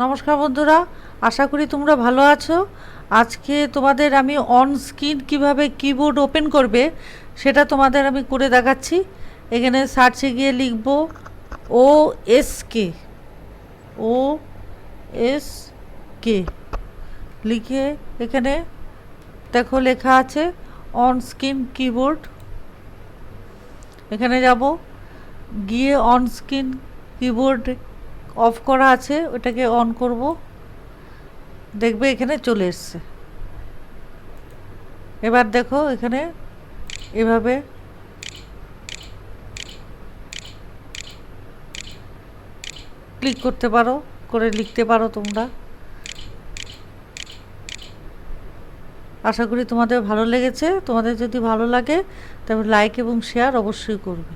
নমস্কার বন্ধুরা, আশা করি তোমরা ভালো আছো। আজকে তোমাদের আমি অন স্ক্রিন কিভাবে কিবোর্ড ওপেন করবে সেটা তোমাদের আমি করে দেখাচ্ছি। এখানে সার্চে গিয়ে লিখব ও এস কে লিখে এখানে দেখো লেখা আছে অন স্ক্রিন কিবোর্ড। এখানে যাব, গিয়ে অন স্ক্রিন কিবোর্ড অফ করা আছে, ওটাকে অন করব। দেখবে এখানে চলে এসছে। এবার দেখো এখানে এভাবে ক্লিক করতে পারো, করে লিখতে পারো তোমরা। আশা করি তোমাদের ভালো লেগেছে। তোমাদের যদি ভালো লাগে তবে লাইক এবং শেয়ার অবশ্যই করবে।